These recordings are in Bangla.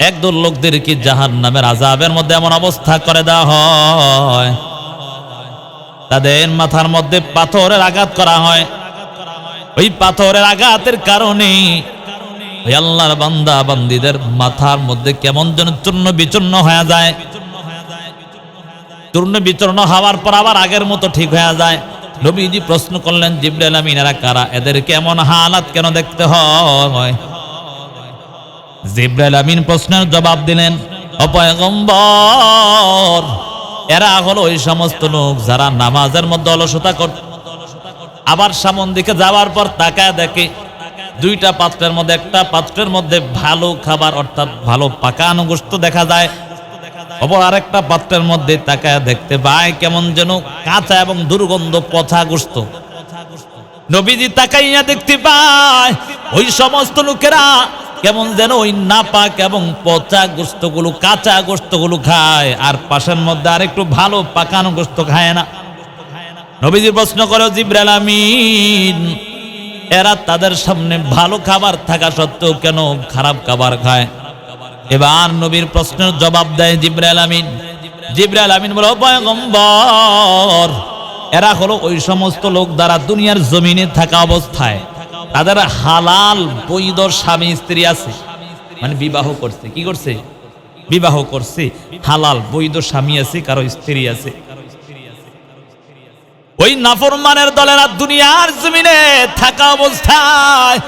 একদল লোকদেরকে জাহান্নামের আযাবের মধ্যে এমন অবস্থা করে দেওয়া হয়, তাদের মাথার মধ্যে পাথরের আঘাত করা হয়। ওই পাথরের আঘাতের কারণে ওই আল্লাহর বান্দা বান্দীদের মাথার মধ্যে কেমন যেন চূর্ণ বিচূর্ণ হয়ে যায়। চূর্ণ বিচূর্ণ হওয়ার পর আবার আগের মতো ঠিক হয়ে যায়। নবীজি প্রশ্ন করলেন, জিবরাইল আমিন এরা কারা? এদের কেমন হালাত কেন দেখতে হয়? জিবরাইল আমিন প্রশ্নের জবাব দিলেন, ও পয়গম্বর, এরা হলো ওই সমস্ত লোক যারা নামাজের মধ্যে অলসতা করে, আবার সামন দিকে যাওয়ার পর তাকায় দেখে দুইটা পাত্রের মধ্যে একটা পাত্রের মধ্যে ভালো খাবার অর্থাৎ ভালো পাকানো গোশত দেখা যায়, অপর আরেকটা পাত্রের মধ্যে তাকায় দেখতে পায় কেমন যেন কাঁচা এবং দুর্গন্ধ পচা গোশত। নবীজি তাকাইয়া দেখতে পায় ওই সমস্ত লোকেরা কেমন যেন ওই নাপাক এবং পচা গোশতগুলো, কাঁচা গোশতগুলো খায়, আর পাশের মধ্যে আরেকটু ভালো পাকানো গোশত খায় না। নবীজি প্রশ্ন করে, জিবরাইল আমিন এরা তাদের সামনে ভালো খাবার থাকা সত্ত্বেও কেন খারাপ খাবার খায়? এবার নবীর প্রশ্নের জবাব দেয় জিবরাইল আমিন। জিবরাইল আমিন বলে, ও পয়গম্বর, এরা হলো ওই সমস্ত লোক যারা দুনিয়ার জমিনে থাকা অবস্থায় তাদের হালাল বৈধ স্বামী স্ত্রী আছে, মানে বিবাহ করছে। কি করছে? বিবাহ করছে। হালাল বৈধ স্বামী আছে, কারো স্ত্রী আছে। ওই নাফরমানের দলেরা দুনিয়ার জমিনে থাকা অবস্থায়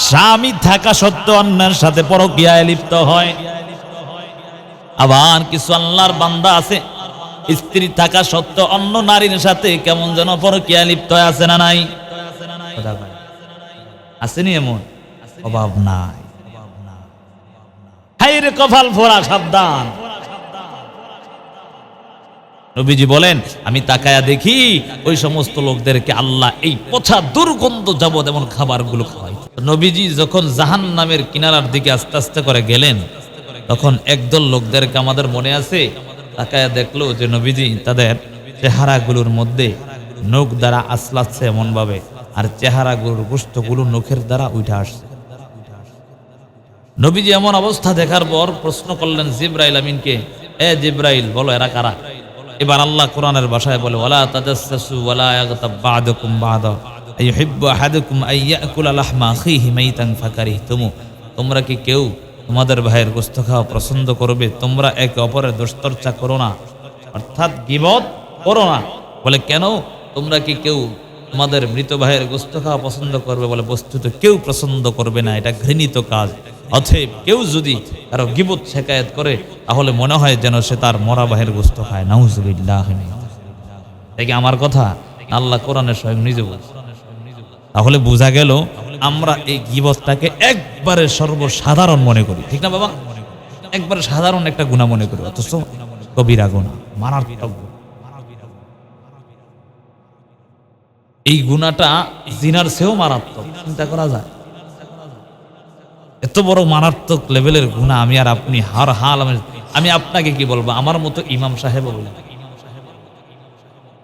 স্বামী থাকা সত্ত্বেও অন্যের সাথে পরকীয়ায় লিপ্ত হয়। আবার কিছু আল্লাহর বান্দা আছে, স্ত্রী থাকা সত্ত্বেও অন্য নারীর সাথে কেমন যেন পরকীয়ায় লিপ্ত আছে না নাই? আসেনি এমন? অভাব নাই। হায়রে কপাল ফোড়া, সাবধান। নবীজি বলেন, আমি তাকায়া দেখি ওই সমস্ত লোকদেরকে আল্লাহ এই পচা দুর্গন্ধ যাবত এমন খাবারগুলো খাওয়াই। নবীজি যখন জাহান্নামের কিনারার দিকে আস্তে আস্তে করে গেলেন, তখন একদল লোকদেরকে আমাদের মনে আছে তাকায়া দেখলো যে নবীজি তাদের চেহারাগুলোর মধ্যে নখ দ্বারা আসলাচ্ছে এমন ভাবে, আর চেহারাগুলোর গোশতগুলো নখের দ্বারা উঠে আসছে। নবীজি এমন অবস্থা দেখার পর প্রশ্ন করলেন জিবরাইল আমিনকে, এ জিবরাইল বলো এরা কারা? এবার আল্লাহ কোরআনের ভাষায় বলে, ওয়ালা তাজাসসু ওয়ালা ইয়াগতাব বা'দুকুম বা'দা আইয়ুহিব্বু আহাদুকুম আইয়াকুলা লাহমা আখিহি মাইতান ফাকারিহতুমু। তোমরা কি কেউ তোমাদের ভাইয়ের গোশত খাওয়া পছন্দ করবে? তোমরা একে অপরের দুশ্চর্চা করো না, অর্থাৎ গীবত করো না। বলে কেন? তোমরা কি কেউ তোমাদের মৃত ভাইয়ের গোশত খাওয়া পছন্দ করবে? বলে বস্তুত কেউ পছন্দ করবে না, এটা ঘৃণিত কাজ। অতএব কেউ যদি কারো গীবত শেকায়েত করে তাহলে মনে হয় যেন সে তার মরা ভাইয়ের গোশত খায়। নাউজুবিল্লাহ। তাই কি আমার কথা? আল্লাহ কোরআনের স্বয়ং নিজে বলছে। তাহলে বোঝা গেল আমরা এই গীবতটাকে একবারে সর্বসাধারণ মনে করি, ঠিক না বাবা? একবারে সাধারণ একটা গুনাহ মনে করি, অথচ কবিরা গুনাহ, মারাত্মক। এই গুনাহটা জিনার চেয়েও মারাত্মক, চিন্তা করা যায়? এত বড় মারাত্মক লেভেলের গুনাহ আমি আর আপনি হার হাল, আমি আপনাকে কি বলবো, আমার মতো ইমাম সাহেব বলি,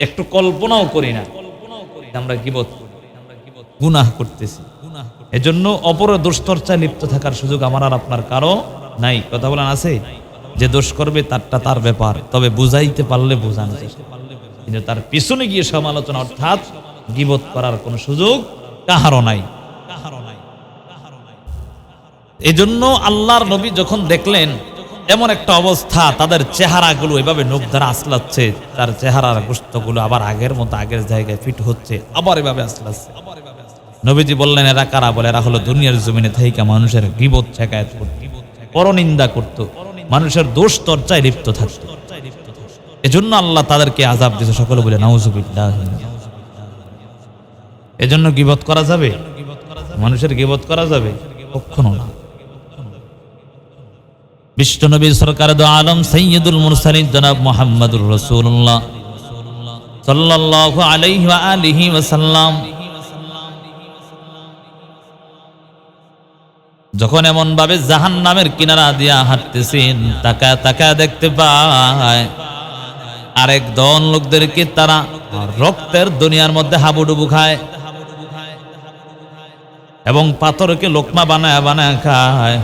একটু কল্পনাও করি না আমরা গীবত গুনাহ করতেছি। এজন্য অপরের দুশ্চর্চায় লিপ্ত থাকার সুযোগ আমার আর আপনার কারো নাই। কথা বলেন আছে? যে দোষ করবে তারটা তার ব্যাপার, তবে বুঝাইতে পারলে বোঝানো যায়, কিন্তু তার পিছনে গিয়ে সমালোচনা অর্থাৎ গীবত করার কোনো সুযোগ কাহারও নাই। এজন্য আল্লাহর নবী যখন দেখলেন এমন একটা অবস্থা, তাদের চেহারাগুলো এভাবে নখ দ্বারা আসলাচ্ছে, তার চেহারার গোশতগুলো আবার আগের মতো আগের জায়গায় ফিট হচ্ছে, আবার এভাবে আসলাচ্ছে, নবীজি বললেন এরা কারা? বলে এরা হলো দুনিয়ার জমিনে থাইকা মানুষের গীবত শেকায়েত করত, পরনিন্দা করত, মানুষের দোষ চর্চায় লিপ্ত থাকত। এজন্য আল্লাহ তাদেরকে আযাব দিয়েছে। সকলে বলে নাউজুবিল্লাহ। এজন্য গীবত করা যাবে? মানুষের গীবত করা যাবে? কখনো না। বিশ্বনবী সরকার দো আলম সাইয়্যিদুল মুরসালিন জনাব মুহাম্মদুর রাসূলুল্লাহ সাল্লাল্লাহু আলাইহি ওয়া আলিহি ওয়াসাল্লাম যখন এমন ভাবে জাহান্নামের কিনারা দিয়া হাঁটতেছেন, তাকায় তাকায় দেখতে পায় আরেক দল লোকদেরকে তারা রক্তের দুনিয়ার মধ্যে হাবুডুবু খায় এবং পাথরকে লোকমা বানায় বানায় খায়।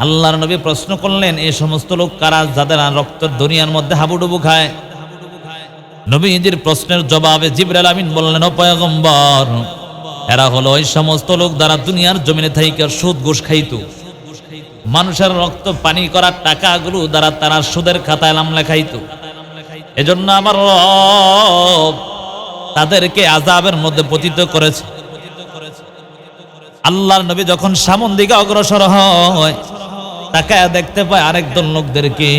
আল্লাহর নবী প্রশ্ন করলেন, এই সমস্ত লোক কারা যাদের রক্ত দুনিয়ার মধ্যে হাবুডুবু খায়? নবীজির প্রশ্নের জবাবে জিবরাইল আমিন বললেন, ও পয়গম্বর, এরা হলো ওই সমস্ত লোক যারা দুনিয়ার জমিনে থেকে সুদ ঘুষ খাইতো, মানুষের রক্ত পানি করার টাকাগুলো দ্বারা তারা সুদের খাতায় নাম লেখাইতো। এজন্য আমার রব তাদেরকে আযাবের মধ্যে পতিত করেছে। আল্লাহর নবী যখন সামন দিকে অগ্রসর হয়, তাকায় দেখতে পায় আরেক দল লোকদেরকে,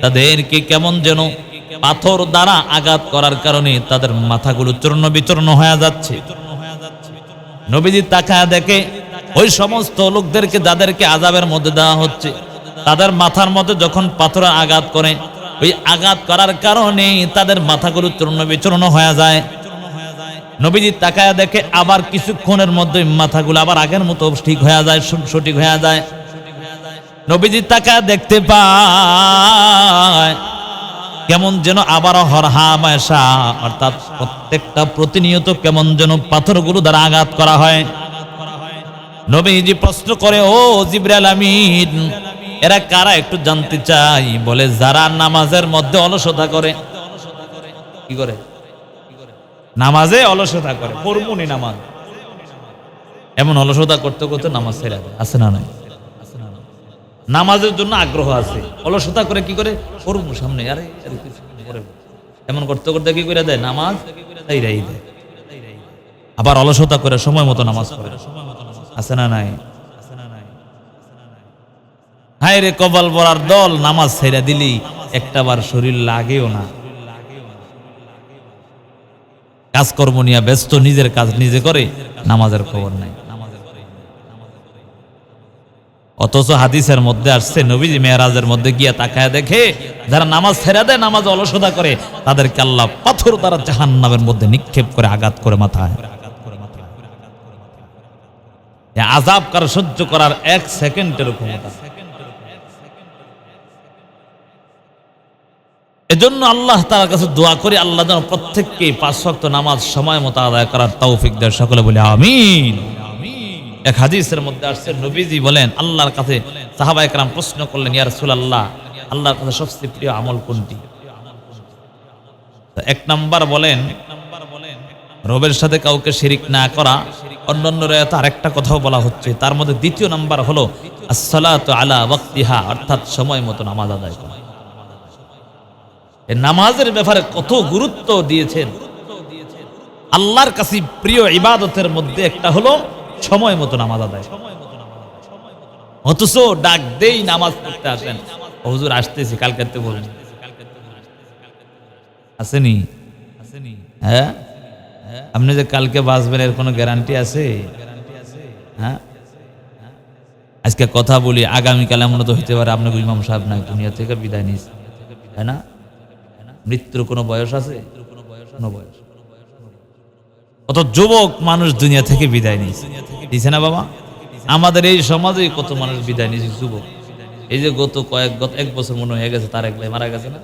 তাদেরকে কেমন যেন পাথর দ্বারা আঘাত করার কারণে তাদের মাথাগুলো চূর্ণ বিচূর্ণ হয়ে যাচ্ছে। নবীজি তাকায় দেখে ওই সমস্ত লোকদেরকে যাদেরকে আযাবের মধ্যে দেওয়া হচ্ছে, তাদের মাথার মধ্যে যখন পাথরে আঘাত করে, ওই আঘাত করার কারণে তাদের মাথাগুলো চূর্ণ বিচূর্ণ হয়ে যায়। নবীজি তাকায় দেখে আবার কিছুক্ষণের মধ্যে মাথাগুলো আবার আগের মতো ঠিক হয়ে যায়, সঠিক হয়ে যায়। নবীজি তাকায় দেখতে পায় কেমন যেন আবারও হরহামেশা, অর্থাৎ প্রত্যেকটা প্রতিনিয়ত কেমন যেন পাথরগুলো দ্বারা আঘাত করা হয়। নবীজি প্রশ্ন করে, ও জিবরাইল আমিন, এরা কারা একটু জানতে চাই। বলে, যারা নামাজের মধ্যে অলসতা করে। কি করে? নামাজে অলসতা করে, পড়মুনি নামাজ, এমন অলসতা করতে করতে নামাজ ছেড়ে দেয়। আছে না নাই? নামাজের জন্য আগ্রহ আছে, অলসতা করে কি করে? পড়মু সামনে, আরে এমন করতে করতে কি করে দেয়? নামাজ দেয়। আবার অলসতা করে সময় মতো নামাজ পড়ে। আছে না নাই? হায় রে কপাল পড়ার দল, নামাজ ছেড়ে দিলি একটাবার শরীর লাগেও না। কাজকর্ম নিয়ে ব্যস্ত, নিজের কাজ নিজে করে, নামাজের খবর নাই। অথচ হাদিসের মধ্যে আসছে, নবীজি মেরাজের মধ্যে গিয়া তাকায় দেখে যারা নামাজ ছেড়ে দেয়, নামাজ অলসতা করে, তাদেরকে আল্লাহ পাথর দ্বারা জাহান্নামের মধ্যে নিক্ষেপ করে আঘাত করে মাথায়। আযাব কার সহ্য করার এক সেকেন্ডের ক্ষমতা। এজন্য আল্লাহ তাআলার কাছে দোয়া করি, আল্লাহ যেন প্রত্যেককে 5 ওয়াক্ত নামাজ সময় মতো আদায় করার তৌফিক দেয়। সকলে বলি আমিন। এক হাদিসের মধ্যে আসছে, নবীজি বলেন, আল্লাহর কাছে সাহাবায়ে কেরাম প্রশ্ন করলেন, ইয়া রাসূলুল্লাহ, আল্লাহর কাছে সবচেয়ে প্রিয় আমল কোনটি? এক নাম্বার বলেন, রবের সাথে কাউকে শিরিক না করা। অন্যান্য রায়াতে আরেকটা কথাও বলা হচ্ছে, তার মধ্যে দ্বিতীয় নাম্বার হলো আসসালাতু আলা ওয়াক্তিহা, অর্থাৎ সময় মতো নামাজ আদায় করা। এই নামাজের ব্যাপারে কত গুরুত্ব দিয়েছেন। আল্লাহর কাছে প্রিয় ইবাদতের মধ্যে একটা হলো সময় মতো নামাজ আদায়। অথচ ডাক দেই নামাজ পড়তে আসেন, হুজুর আসতেছি, কালকে তো বলেন আসেনি? হ্যাঁ, আপনি যে কালকে বাঁচবেন এর কোনো গ্যারান্টি আছে? হ্যাঁ, আজকে কথা বলি, আগামীকাল এমন তো হইতে পারে আপনাকে ইমাম সাহেব নাই, দুনিয়া থেকে বিদায় নিয়েছে, তাই না? মৃত্যুর কোনো বয়স আছে? কোনো বয়স। কত যুবক মানুষ দুনিয়া থেকে বিদায় নিয়েছে, দিছে না বাবা? আমাদের এই সমাজে কত মানুষ বিদায় নিয়েছে, যুবক। এই যে গত এক বছর মনে হয়ে গেছে, তার এক ভাই মারা গেছে না?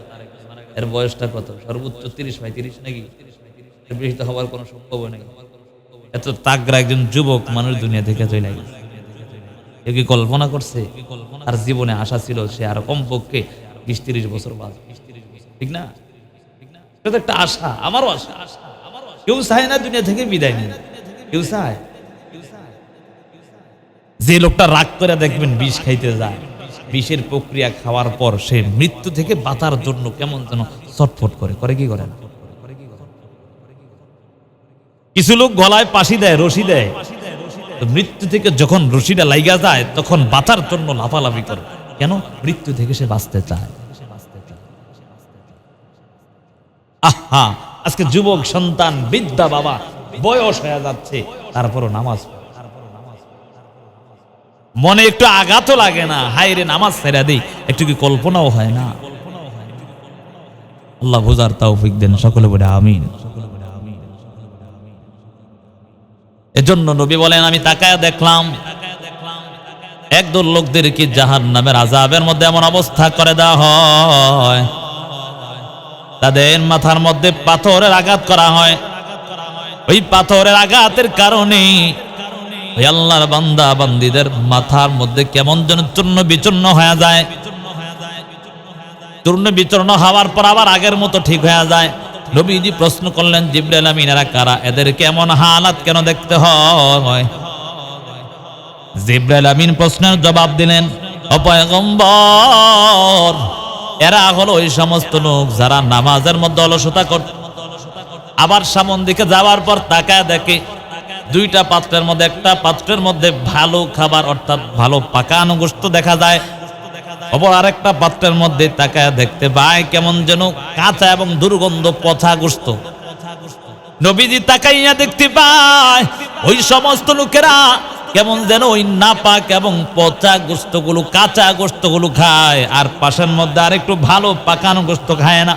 এর বয়সটা কত? সর্বোচ্চ 30-35 নাকি? বেশি তো হওয়ার কোনো সম্ভব নেই। এত তাগড়া একজন যুবক মানুষ দুনিয়া থেকে চলে গেছে। কেউ কি কল্পনা করছে তার জীবনে আশা ছিল সে আরো কমপক্ষে 20-30 বছর বাঁচবে? ঠিক না? এটা তো একটা আশা, আমারও আশা। কেউ চায় না দুনিয়া থেকে বিদায় নিয়ে, কেউ চায়? যে লোকটা রাগ করে দেখবেন বিষ খাইতে যায়, বিষের প্রক্রিয়া খাওয়ার পর সে মৃত্যু থেকে বাঁচার জন্য কেমন যেন ছটফট করে কি করে না? কিছু লোক গলায় পাশি দেয়, রশি দেয়, মৃত্যু থেকে যখন রশিটা লাইগা যায় তখন বাঁচার জন্য লাফালাফি করে। কেন? মৃত্যু থেকে সে বাঁচতে চায়। আহা, আজকে যুবক সন্তান, বৃদ্ধা বাবা, বয়স হয়ে যাচ্ছে, তারপরও নামাজ মনে একটু আঘাতও লাগে না? হায় রে, নামাজ ছেড়ে দেই, একটু কি কল্পনাও হয় না? আল্লাহ বুঝার তৌফিক দেন। সকলে বলে আমিন। এজন্য নবী বলেন, আমি তাকায় দেখলাম একদল লোকদেরকে জাহান্নামের আযাবের মধ্যে এমন অবস্থা করে দেওয়া হয়, তাদের মাথার মধ্যে পাথরের আঘাত করা হয়। ওই পাথরের আঘাতের কারণে ওই আল্লাহর বান্দা বান্দীদের মাথার মধ্যে কেমন যেন চূর্ণ বিচূর্ণ হয়ে যায়। চূর্ণ বিচূর্ণ হওয়ার পর আবার আগের মতো ঠিক হয়ে যায়। নবীজি প্রশ্ন করলেন, জিবরাইল আমিন এরা কারা? এদের কেমন হালাত কেন দেখতে হয়? জিবরাইল আমিন প্রশ্নের জবাব দিলেন, ও পয়গম্বর, এরা হলো ওই সমস্ত লোক যারা নামাজের মধ্যে অলসতা করত, আবার সামন দিকে যাওয়ার পর তাকায় দেখে দুইটা পাত্রের মধ্যে একটা পাত্রের মধ্যে ভালো খাবার অর্থাৎ ভালো পাকানো গোশত দেখা যায়, অপর আরেকটা পাত্রের মধ্যে তাকায় দেখতে পায় কেমন যেন কাঁচা এবং দুর্গন্ধ পচা গোশত। নবীজি তাকাইয়া দেখতে পায় ওই সমস্ত লোকেরা কেমন যেন ওই নাপাক এবং পচা গোশতগুলো, কাঁচা গোশতগুলো খায়, আর পাশের মধ্যে আরেকটু ভালো পাকানো গোশত খায় না।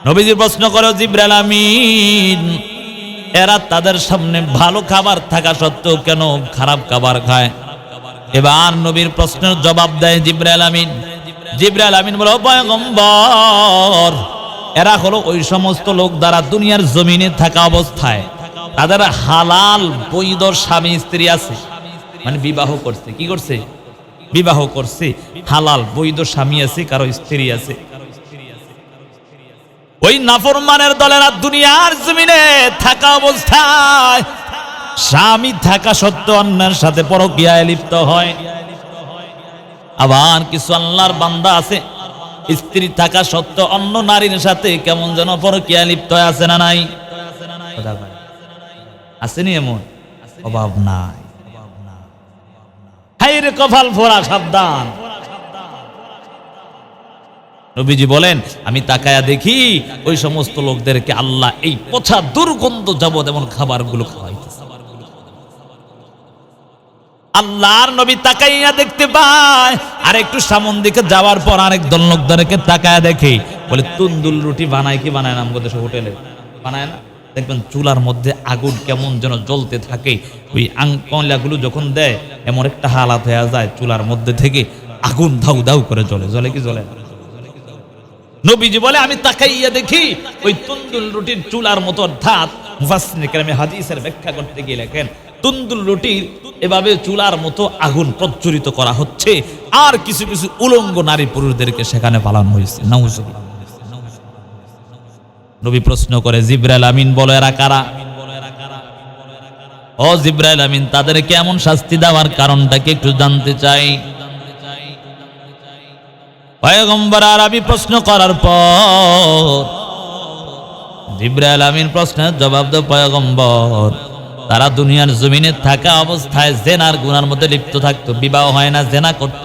নবীজি প্রশ্ন করে, জিবরাইল আমিন এরা তাদের সামনে ভালো খাবার থাকা সত্ত্বেও কেন খারাপ খাবার খায়? এবার নবীর প্রশ্নের জবাব দেয় জিবরাইল আমিন। জিবরাইল আমিন বলে, ও পয়গম্বর, এরা হলো ওই সমস্ত লোক যারা দুনিয়ার জমিনে থাকা অবস্থায় তাদের হালাল বৈধ স্বামী স্ত্রী আছে, মানে বিবাহ করছে। কি করছে? বিবাহ করছে, হালাল বৈধ স্বামী আছে, কারো স্ত্রী আছে। ওই নাফরমানের দলেরা দুনিয়ার জমিনে থাকা অবস্থায় স্বামী থাকা সত্ত্বেও অন্যের সাথে পরকীয়ায় লিপ্ত হয়। আবার কিছু আল্লাহর বান্দা আছে, স্ত্রী থাকা সত্ত্বেও অন্য নারীর সাথে কেমন যেন পরকীয়ায় লিপ্ত আছে না নাই? আসেনি এমন? অভাব নাই। হায়রে কপাল ফোড়া, সাবধান। নবীজি বলেন, আমি তাকায়া দেখি ওই সমস্ত লোকদেরকে আল্লাহ এই পচা দুর্গন্ধ যাবত এমন খাবারগুলো খাওয়াইতেছে। আল্লাহর নবী তাকাইয়া দেখতে পায়, আর একটু সামন দিকে যাওয়ার পর আরেক দল লোকদেরকে তাকায়া দেখে, বলে তন্দুর রুটি বানায় কি বানায় না? আমাদের দেশে হোটেলে বানায় না? দেখবেন চুলার মধ্যে আগুন কেমন যেন জ্বলতে থাকে, ওই কয়লাগুলো যখন দেয় এমন একটা হালাত হয়ে যায়, চুলার মধ্যে থেকে আগুন ধাউ ধাউ করে জ্বলে। জ্বলে কি জ্বলে? নবীজি বলে, আমি তাকাইয়া দেখি ওই তন্দুর রুটির চুলার মতো, অর্থাৎ মুফাসসিরিনে কেরামে হাদিসের ব্যাখ্যা করতে গিয়ে লেখেন, তন্দুর রুটির এভাবে চুলার মতো আগুন প্রজ্বলিত করা হচ্ছে, আর কিছু কিছু উলঙ্গ নারী পুরুষদেরকে সেখানে পালানো হয়েছে। নাউজুবিল্লাহ। নবী প্রশ্ন করে, জিবরাইল আমিন বলো এরা কারা? ও জিবরাইল আমিন, তাদেরকে এমন শাস্তি দেওয়ার কারণটা কি একটু জানতে চাই। পয়গম্বর আরবি প্রশ্ন করার পর জিবরাইল আমিন প্রশ্নের জবাব দাও, পয়গম্বর তারা দুনিয়ার জমিনে থাকা অবস্থায় জেনার গুনার মধ্যে লিপ্ত থাকতো, বিবাহ হয় না, জেনা করত।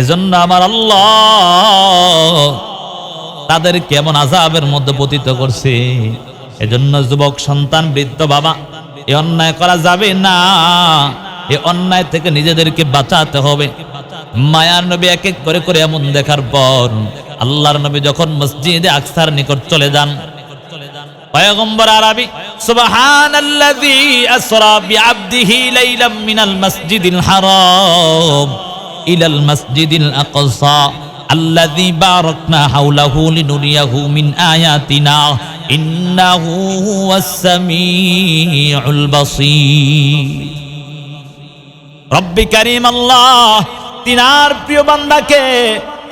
এজন্য আমার আল্লাহ তাদের কেমন আযাবের মধ্যে পতিত করছে। এজন্য যুবক সন্তান, বৃদ্ধ বাবা, এই অন্যায় করা যাবে না। এই অন্যায় থেকে নিজেদেরকে বাঁচাতে হবে। মায়ার নবী এক এক করে করে এমন দেখার পর আল্লাহর নবী যখন মসজিদে আকসার নিকট চলে যান, পয়গম্বর আরবি সুবহানাল্লাযী আসরা বিআবদিহি লাইলাম মিনাল মাসজিদিল হারাম ইলাল মাসজিদিল আকসা আল্লাযী বারাকনা হাওলাহু লিনুরিয়াহু মিন আয়াতিনা ইন্নাহু হুয়াস সামিউল বাসীর। রব্বি কারীম আল্লাহ তিনার প্রিয় বান্দাকে,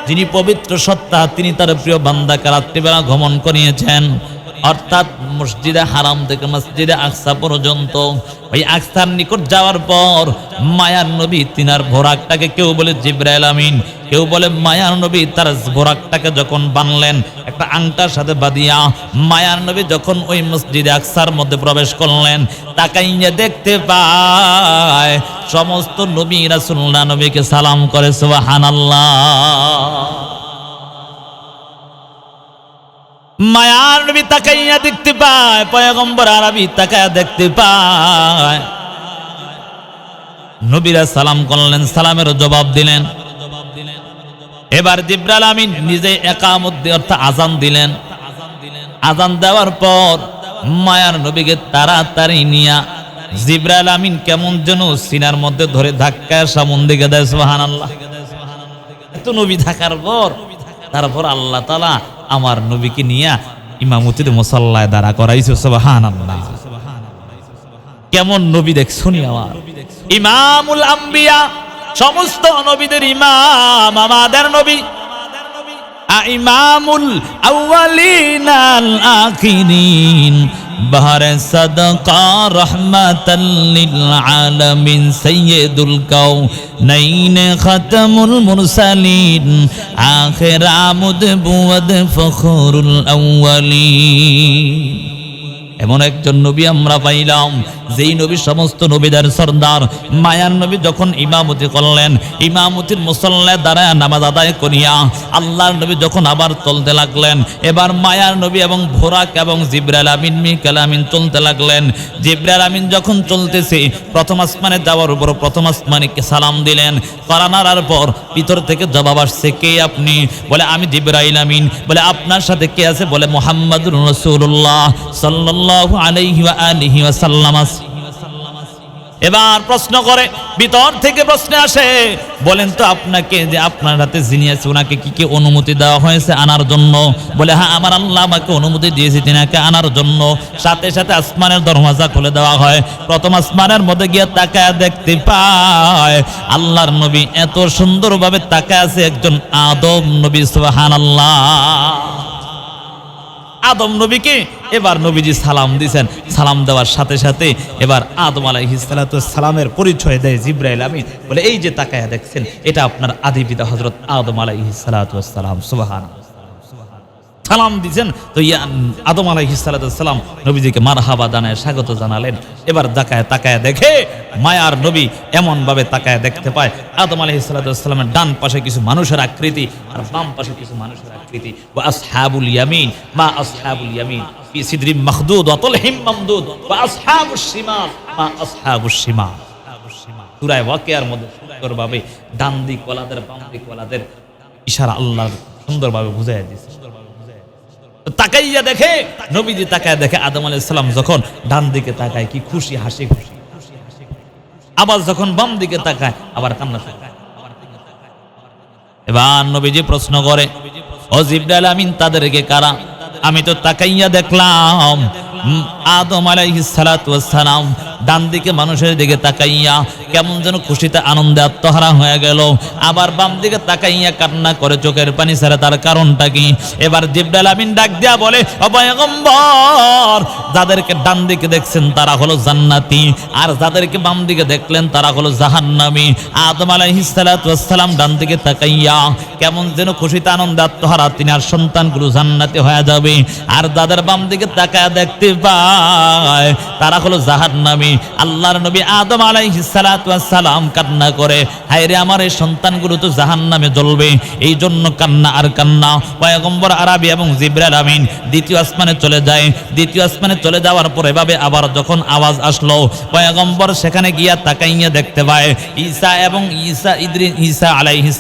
যিনি পবিত্র সত্তা, তিনি তার প্রিয় বান্দাকে রাত্রিবেলা গমন করিয়েছেন, অর্থাৎ মসজিদে হারাম থেকে মসজিদে আকসা পর্যন্ত। ওই আকসার নিকট যাওয়ার পর মায়ার নবী তিনার ভোরাকটাকে, কেউ বলে জিবরাইল আমিন, কেউ বলে মায়ার নবী তার ভোরাকটাকে যখন বানলেন একটা আংটার সাথে বাঁধিয়া, মায়ার নবী যখন ওই মসজিদে আকসার মধ্যে প্রবেশ করলেন, তাকাইয়া দেখতে পায় সমস্ত নবী রাসূলুল্লাহ নবীকে সালাম করে, সুবহানাল্লাহ। মায়ার নবী তাকাইয়া দেখতে পায়, পয়গম্বর আরবি তাকাইয়া দেখতে পায়, নবীরা সালাম করলেন, সালামের জবাব দিলেন। এবার জিবরাইল আমিন নিজে একামত দিয়ে অর্থাৎ আজান দিলেন। আজান দেওয়ার পর মায়ার নবীকে তাড়াতাড়ি নিয়া জিবরাইল আমিন কেমন যেন সিনার মধ্যে ধরে ধাক্কায় সামন দিকে দেয়, সুবহানাল্লাহ। এত নবী থাকার পর তারপর আল্লাহ তাআলা আমার নবীকে নিয়া ইমামতির মুসাল্লায় দাঁড়া করাইছে, সুবহানাল্লাহ। কেমন নবী দেখছনি আমার ইমামুল আম্বিয়া, সমস্ত নবীদের ইমাম আমাদের নবী, ইমামুল আউয়ালিন আল আখিরিন, বাহরে সাদকা রহমাতাল লিল আলামিন, সাইয়্যিদুল কাউনাইন খাতামুল মুরসালিন, আখির আমুদ বুয়াদ ফখরুল আউয়ালিন। এমন একজন নবী আমরা পাইলাম যেই নবী সমস্ত নবীদের সর্দার। মায়ার নবী যখন ইমামতি করলেন, ইমামতির মুসল্লায় দাঁড়ায় নামাজ আদায় করিয়া আল্লাহর নবী যখন আবার চলতে লাগলেন, এবার মায়ার নবী এবং ভোরাক এবং জিবরাইল আমিন মিকাইল আমিন চলতে লাগলেন। জিবরাইল আমিন যখন চলতেছে, প্রথম আসমানে যাওয়ার উপর প্রথম আসমানিকে সালাম দিলেন। করানার পর ভিতর থেকে জবাব আসছে, কে আপনি? বলে আমি জিবরাইল আমিন। বলে আপনার সাথে কে আছে? বলে মুহাম্মাদুর রাসূলুল্লাহ সাল্লাল্লাহু আলাইহি ওয়া আলিহি ওয়া সাল্লাম। এবার প্রশ্ন করে, ভিতর থেকে প্রশ্ন আসে, বলেন তো আপনাকে যে আপনার হাতে যিনি আছে ওনাকে কি কি অনুমতি দেওয়া হয়েছে আনার জন্য? বলে হ্যাঁ, আমার আল্লাহ আমাকে অনুমতি দিয়েছে তিনাকে আনার জন্য। সাথে সাথে আসমানের দরওয়াজা খুলে দেওয়া হয়। প্রথম আসমানের মধ্যে গিয়ে তাকায় দেখতে পায় আল্লাহর নবী এত সুন্দরভাবে তাকায় আছে একজন আদম নবী। সুবহানাল্লাহ। আদম নবীকে এবার নবীজি সালাম দিয়েছেন। সালাম দেওয়ার সাথে সাথে এবার আদম আলাইহিস সালামের পরিচয় দেয় জিবরাইল আমিন। বলে এই যে তাকায়া দেখছেন, এটা আপনার আদি পিতা হযরত আদম আলাইহিস সালাম। সুবহানাল্লাহ। সালাম দিয়েছেন তো আদম আলাইহিস সালাম নবীজিকে মারহাবা জানায় স্বাগত জানালেন। এবার তাকায় দেখে মায়ার নবী এমন ভাবে তাকায় দেখতে পায় আদম আলাইহিস সালামের ডান পাশে কিছু মানুষের আকৃতি আর বাম পাশে কিছু মানুষের আকৃতি। ওয়া আসহাবুল ইয়ামিন মা আসহাবুল ইয়ামিন ফি সিদরিম মাখদুদ ওয়া তুলহিম মামদুদ ওয়া আসহাবুশ শিমাল মা আসহাবুশ শিমাল। সূরা ওয়াকিয়ার মধ্যে সুন্দরভাবে ডান দিক ওয়ালাদের বাম দিক ওয়ালাদের ইশারা আল্লাহ সুন্দরভাবে বুঝাইয়া দিয়েছে। তাকাইয়া দেখে নবীজি তাকায় দেখে আদম আলাইহিস সালাম যখন ডান দিকে তাকায় কি খুশি, হাসি খুশি, আবার যখন বাম দিকে তাকায় আবার কান্না শুরু। এবার নবীজি প্রশ্ন করে, ও জিবরাইল আমিন তাদেরকে কারা? আমি তো তাকাইয়া দেখলাম আদম আলাইহিস সালাম ডান দিকে মানুষের দিকে তাকাইয়া কেমন যেন খুশিতে আনন্দে আত্মহারা হয়ে গেল, আবার বাম দিকে তাকাইয়া কান্না করে চোখের পানি ছেড়ে। তার কারণটা কি? এবার জিবরাইল আমিন ডাক দিয়া বলে, ও পয়গম্বর, যাদেরকে ডান দিকে দেখছেন তারা হলো জান্নাতি, আর যাদেরকে বাম দিকে দেখলেন তারা হলো জাহান্নামী। আদম আলাইহিস সালাম ডান দিকে তাকাইয়া কেমন যেন খুশিতে আনন্দে আত্মহারা, তিনি আর সন্তানগুলো জান্নাতি হয়ে যাবে। আর যাদের বাম দিকে তাকায় দেখতে পায় তারা হলো জাহান্নামী। আল্লাহর নবী আদম আলাইহিস সালাম কান্না করে, হায় রে আমার এই সন্তানগুলো তো জাহান্নামে জ্বলবে, এই জন্য কান্না আর কান্না। পয়গম্বর আরবি এবং জিবরাইল আমিন দ্বিতীয় আসমানে চলে যায়। দ্বিতীয় আসমানে চলে যাওয়ার পরে এভাবে আবার যখন আওয়াজ আসলো, পয়গম্বর সেখানে গিয়া তাকাইয়া দেখতে পায় ঈসা এবং ঈসা আলাইহিস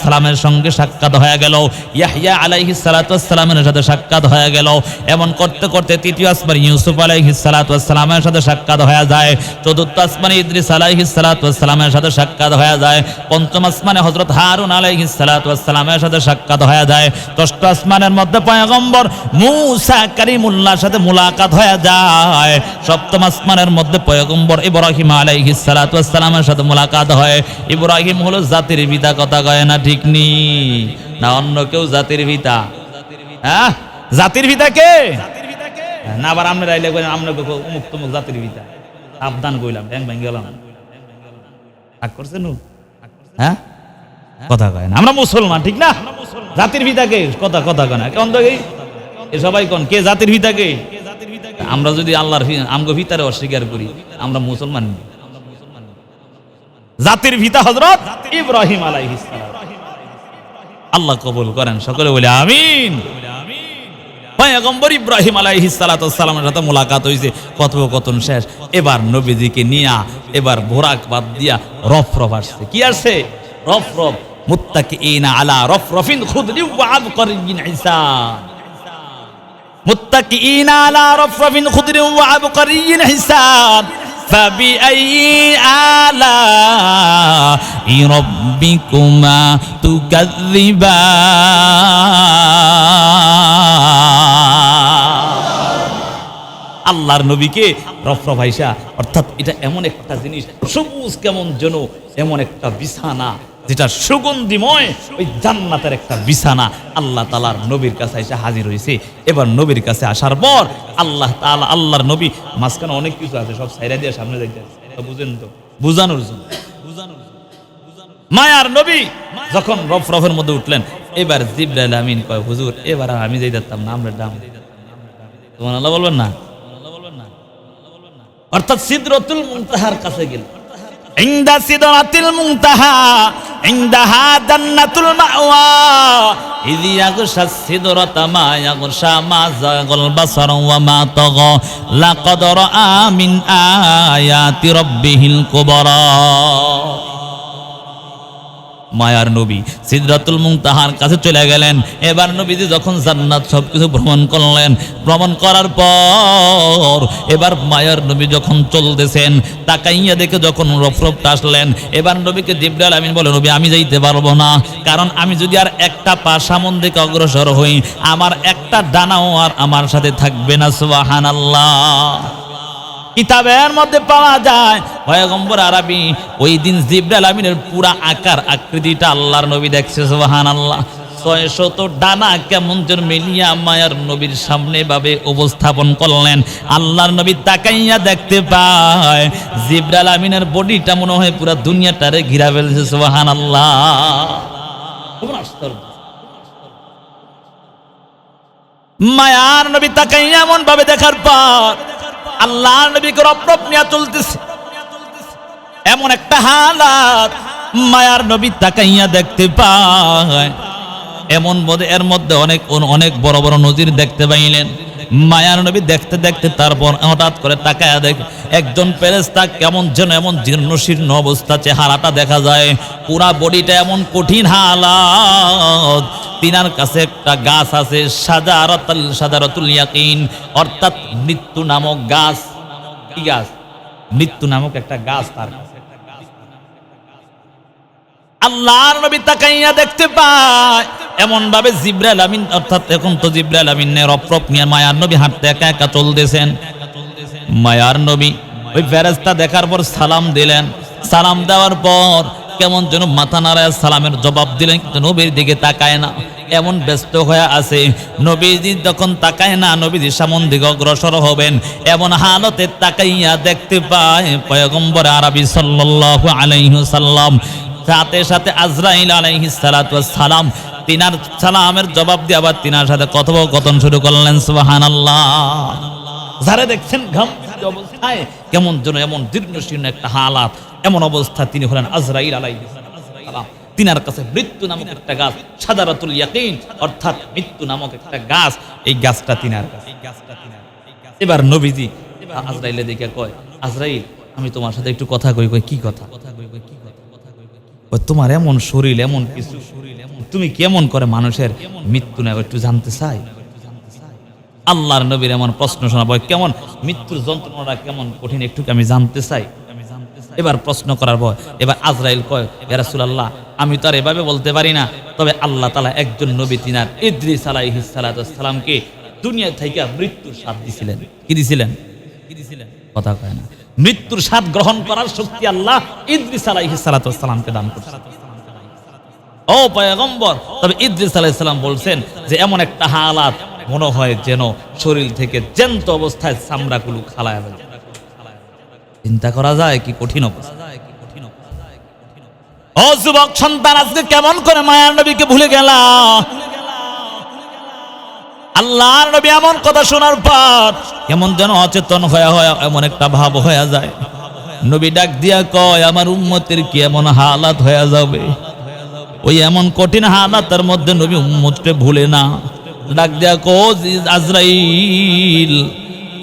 সালামের সঙ্গে সাক্ষাৎ হয়ে গেল, ইয়াহইয়া আলাইহিস সালামের সাথে সাক্ষাৎ হয়ে গেল। এমন করতে করতে তৃতীয় আসমানে ইউসুফ আলাইহিস সালামের সাথে সাক্ষাৎ হয়ে যায়। চতুর্থ আসমানে ইদ্রিস আলাইহিস সালামের সাথে সাক্ষাৎ হয়ে যায়। পঞ্চম আসমানে হযরত হারুন আলাইহিস সালামের সাথে সাক্ষাৎ হয়ে যায়। ষষ্ঠ আসমানের মধ্যে পয়গম্বর মূসা কালিমুল্লাহর সাথে মুলাকাত হয়ে যায়। সপ্তম আসমানের মধ্যে পয়গম্বর ইব্রাহিম আলাইহিস সালামের সাথে মুলাকাত হয়। ইব্রাহিম হলো জাতির পিতা, কথা কয় না ঠিক নি? না অন্য কেউ জাতির পিতা? হ্যাঁ, জাতির পিতা কে? না আবার আমরা রাইলে কইলাম আমরা অমুক তমুক জাতির পিতা, সাবধান কইলাম, ব্যাং ব্যাং গেলাম, রাগ করছেন? হ্যাঁ, কথা কয় না, আমরা মুসলমান ঠিক না? জাতির পিতা কে? কথা কয় না, কেমন তো সবাই কোন কে জাতির পিতা কে? আমরা যদি আল্লাহর আমগো পিতারে অস্বীকার করি আমরা মুসলমান। জাতির পিতা হযরত ইব্রাহিম আলাইহিস সালাম। আল্লাহ কবুল করেন, সকলে বলে আমিন। পয়গম্বর ইব্রাহিম আলাইহিস সালামের সাথে মুলাকাত হইছে, কথোপকথন শেষ। এবার নবীজিকে নিয়া এবার বোরাক বাদ দিয়া রফরফ আসছে। কি আসছে? রফরফ। মুত্তাকিইনা আলা রফরফিন খুদরি ওয়া আবকারিন হিসান। মুত্তাকিইনা আলা রফরফিন খুদরি ওয়া আবকারিন হিসান। فبأي آلاء ربكما تكذبان। আল্লাহর নবীকে রফরফ আইসা, অর্থাৎ এটা এমন একটা জিনিস, সবুজ কেমন যেন এমন একটা বিছানা যেটা সুগন্ধিময়, ওই জান্নাতের একটা বিছানা আল্লাহ তাআলার নবীর কাছে এসে হাজির হয়েছে। এবার নবীর কাছে আসার পর আল্লাহ তাআলা, আল্লাহর নবী মাঝখানে অনেক কিছু আছে, সব সাইরা দিয়ে সামনে যাইতে, বুঝেন তো, বুঝানোর জন্য। মায়ার নবী যখন রফরফের মধ্যে উঠলেন, এবার জিবরাইল আমিন কয়, হুজুর এবার আমি যাই দিতাম না, আমরা দাম সুবহানাল্লাহ বলবেন না, অর্থাৎ সিদরাতুল মুনতাহার কাছে গেল। ইনদা সিদরাতুল মুনতাহা ইনদাহা জান্নাতুল মাওয়া ইয ইয়াগশা সিদরাতা মা ইয়াগশা মা যাগাল বাসার ওয়া মা তাগা লাকাদ রাআ মিন আয়াতি রাব্বিহিল কুবরা। মায়ার নবী সিদরাতুল মুনতাহার কাছে চলে গেলেন। এবার নবীজি যখন জান্নাত সবকিছু ভ্রমণ করলেন, ভ্রমণ করার পর এবার মায়ার নবী যখন চলতেছেন, তাকাইয়া দেখে যখন রফরফটা আসলেন, এবার নবীকে জিবরাইল আমিন বলে, নবী আমি যাইতে পারবো না, কারণ আমি যদি আর একটা পা সামন দিকে অগ্রসর হই, আমার একটা ডানাও আর আমার সাথে থাকবে না। সুবহানাল্লাহ। কিতাবের মধ্যে পাওয়া যায় পয়গম্বর আরবি ওই দিন জিবরাইল আমিনের পুরা আকার আকৃতিটা আল্লাহর নবী দেখছে। সুবহানাল্লাহ। 600 ডানা কেমন যেন মিলিয়া মায়ার নবীর সামনে ভাবে উপস্থাপন করলেন। আল্লাহর নবী তাকাইয়া দেখতে পায় জিবরাইল আমিনের বডিটা মনে হয় পুরা দুনিয়াটারে ঘিরা ফেলছে। সুবহানাল্লাহ। মায়ার নবী তাকাইয়া এমন ভাবে দেখার পর আল্লাহ নবীকে রফরফ নিয়ে চলতেছে, এমন একটা হালাত মায়ার নবী তাকাইয়া দেখতে পায়। এমন বোধ এর মধ্যে অনেক অনেক বড় বড় নজির দেখতে পাইলেন। মায়ার নবী দেখতে দেখতে তারপর হঠাৎ করে তাকায়া দেখে একজন ফেরেশতা কেমন যেন এমন জীর্ণ শীর্ণ অবস্থা, চেহারাটা দেখা যায়, পুরা বডিটা এমন কঠিন হালাত। তিনার কাছে একটা গাছ আছে, সাজারাতুল ইয়াকিন, অর্থাৎ মৃত্যু নামক গাছ। কি গাছ? মৃত্যু নামক একটা গাছ তার কাছে। আল্লাহর নবী তাকাইয়া দেখতে পায় এমন ভাবে জিবরাইল আমিন, অর্থাৎ এখন তো জিবরাইল আমিন রফরফ নিয়ে মায়ার নবী হাঁটতে একা একা চলতেছেন। মায়ার নবী ওই ফেরেশতা দেখার পর সালাম দিলেন। সালাম দেওয়ার পর কেমন যেন মাথা নাড়ায় সালামের জবাব দিলেন, কিন্তু নবীর দিকে তাকায় না, এমন ব্যস্ত হয়ে আছে। নবীজি যখন তাকায় না, নবীজি সামন দিকে অগ্রসর হবেন, এমন হালতে তাকাইয়া দেখতে পায় পয়গম্বর আরবি সাল্লাল্লাহু আলাইহি ওয়াসাল্লাম, সাথে সাথে আজরাইল আলাইহিস সালাতু ওয়াস সালাম তিনার সালামের জবাব দিয়ে আবার তিনার সাথে কথোপকথন শুরু করলেন। সুবহানাল্লাহ। যারা দেখছেন ঘাম অবস্থায় কেমন যেন এমন দীর্ঘশীর্ণ একটা হালাত, এমন অবস্থা তিনি হলেন আজরাইল আলাইহিস সালাম। তিনার কাছে মৃত্যু নামক একটা গাছ, সাজারাতুল ইয়াকিন, অর্থাৎ মৃত্যু নামক একটা গাছ, এই গাছটা তিনার কাছে। এবার নবীজি আজরাইলে দেখে কয়, আজরাইল আমি তোমার সাথে একটু কথা কই। কই কি কথা? তোমার এমন শরীর, এমন কিছু, তুমি কেমন করে মানুষের মৃত্যু নেয় একটু জানতে চাই। আল্লাহর নবীর এমন প্রশ্ন শোনা, কেমন মৃত্যুর যন্ত্রণাটা কেমন কঠিন একটু আমি জানতে চাই। এবার প্রশ্ন করার পর এবার আজরাইল কয়, ইয়া রাসূলুল্লাহ আমি তো আর এভাবে বলতে পারি না, তবে আল্লাহ তাআলা একজন নবী তিনার ইদ্রিস আলাইহিস সালাতু ওয়াস সালামকে দুনিয়া থেকে মৃত্যুর স্বাদ দিয়েছিলেন। কি দিয়েছিলেন? কথা কয় না। মৃত্যুর স্বাদ গ্রহণ করার শক্তি আল্লাহ ইদ্রিস আলাইহিস সালাতু ওয়াস সালামকে দান করেছেন। ও পয়গম্বর, তবে ইদ্রিস আলাইহিস সালাম বলছেন যে এমন একটা হালাত মনে হয় যেন শরীর থেকে জ্যান্ত অবস্থায় চামড়াগুলো খালায়া যায়। চিন্তা করা যায় কি কঠিন অবস্থা। ও যুবক সন্তান, আজকে কেমন করে মায়ার নবীকে ভুলে গেলা? আল্লাহর নবী এমন কথা শোনার পর কেমন যেন অচেতন হয়ে এমন একটা ভাব হয়ে যায়। নবী ডাক দিয়া কয়, আমার উম্মতের কি এমন হালাত হয়ে যাবে? ওই এমন কঠিন হালাতের মধ্যে নবী উম্মতকে ভুলে না। ডাক দিয়া কয়, আজরাইল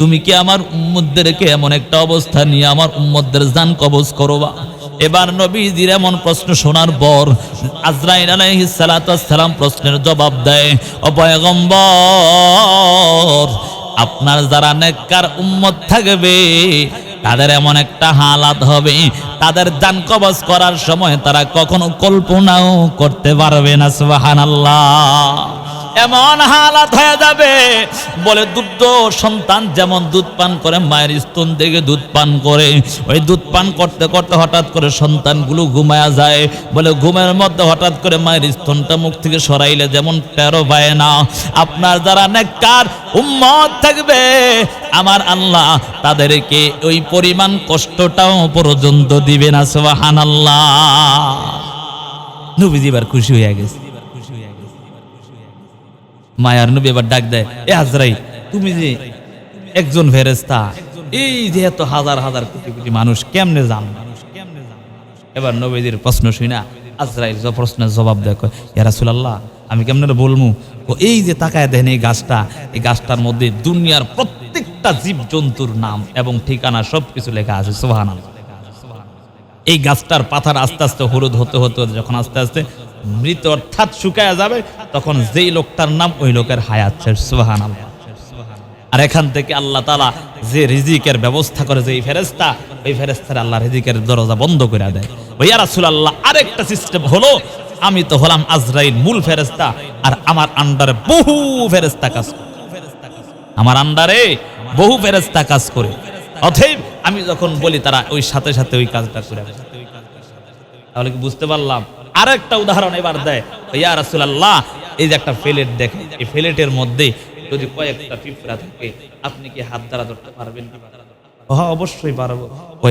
তুমি কি আমার উম্মতদেরকে এমন একটা অবস্থা নিয়ে আমার উম্মতদের জান কবজ করবা? এবার নবীজির এমন প্রশ্ন শোনার পর আজরাইল আলাইহিস সালাতু ওয়াস সালাম প্রশ্নের জবাব দেয়, ও পয়গম্বর আপনার যারা নেককার উম্মত থাকবে তাদের এমন একটা হালাত হবে, তাদের জান কবজ করার সময় তারা কখনো কল্পনাও করতে পারবে না। সুবহানাল্লাহ। এমন হালাত হয়ে যাবে, বলে দুগ্ধ সন্তান যেমন দুধ পান করে, মায়ের স্তন থেকে দুধ পান করে, ওই দুধ পান করতে করতে হঠাৎ করে সন্তানগুলো ঘুমায়া যায়। বলে ঘুমের মধ্যে হঠাৎ করে মায়ের স্তনটা মুখ থেকে সরাইলে যেমন টেরো পায় না, আপনার যারা নেককার উম্মত থাকবে আমার আল্লাহ তাদেরকে ওই পরিমাণ কষ্টটাও পর্যন্ত দিবে না। সুবহানাল্লাহ। নবীজি এবার খুশি হয়ে গেছে। মায়ার নবী এবার ডাক দেয়, এ আজরাইল, তুমি যে একজন ফেরেশতা, এই যে এত হাজার হাজার কোটি কোটি মানুষ কেমনে জানবে? এবার নবীজির প্রশ্ন শুনা আজরাইল যে প্রশ্নের জবাব দেয়, ইয়া রাসূলুল্লাহ আমি কেমনে বলমু? এই যে তাকায় দেখেন এই গাছটার মধ্যে দুনিয়ার প্রত্যেকটা জীব জন্তুর নাম এবং ঠিকানা সবকিছু লেখা আছে। সুবহানাল্লাহ। এই গাছটার পাতার আস্তে আস্তে হলুদ হতে হতে যখন আস্তে আস্তে মৃত অর্থাৎ শুকায়া যাবে, তখন যেই লোকটার নাম ওই লোকের হায়াত শেষ। সুবহানাল্লাহ। আর এখান থেকে আল্লাহ তাআলা যে রিজিকের ব্যবস্থা করে, যে ফেরেশতা, ওই ফেরেশতার আল্লাহ রিজিকের দরজা বন্ধ করে দেয়। ইয়া রাসূলুল্লাহ আরেকটা সিস্টেম হলো, আমি তো হলাম আজরাইল মূল ফেরেশতা, আর আমার আন্ডারে বহু ফেরেশতা কাজ করে, আমার আন্ডারে বহু ফেরেশতা কাজ করে, অতএব আমি যখন বলি তারা ওই সাথে সাথে ওই কাজটা করে। তাহলে কি বুঝতে পারলাম? আরেকটা উদাহরণ এবার দেয়, ইয়া রাসূলুল্লাহ এই যে একটা প্লেট দেখেন, এই প্লেটের মধ্যে যদি কয়েকটা পিঁপড়া থাকে, আপনি কি হাত দ্বারা ধরতে পারবেন? হ্যাঁ অবশ্যই পারবো।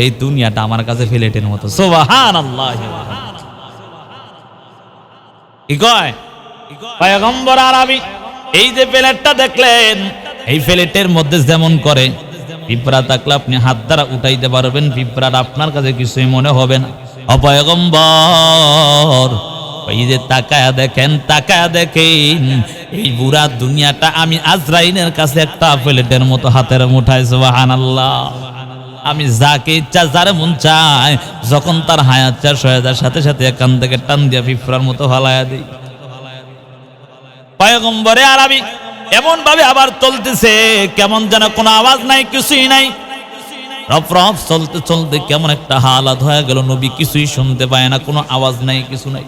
এই দুনিয়াটা আমার কাছে প্লেটের মতো। সুবহানাল্লাহ। কি কয় পয়গম্বর আরবি? এই যে প্লেটটা দেখলেন, এই প্লেটের মধ্যে যেমন করে পিঁপড়া থাকলে আপনি হাত দ্বারা উঠাইতে পারবেন, পিঁপড়ার আপনার কাছে কিছুই মনে হবে না। পয়গম্বর ওই যে তাকায়া দেখেন এই পুরা দুনিয়াটা আমি আজরাইলের কাছে একটা প্লেটের মতো হাতের মুঠায়। সুবহানাল্লাহ। আমি যাকে ইচ্ছা যারে মন চায় যখন তার হায়াত শেষ হয়ে যায় সাথে সাথে এখান থেকে টান দিয়া পিঁপড়ার মতো ফালায়া দিই। পয়গম্বরে আরবি এমন ভাবে আবার চলতেছে, কেমন যেন কোনো আওয়াজ নাই, কিছুই নাই, রফ রফ চলতে চলতে কেমন একটা হালাত হয়ে গেল, নবী কিছুই শুনতে পায় না, কোনো আওয়াজ নাই, কিছু নাই।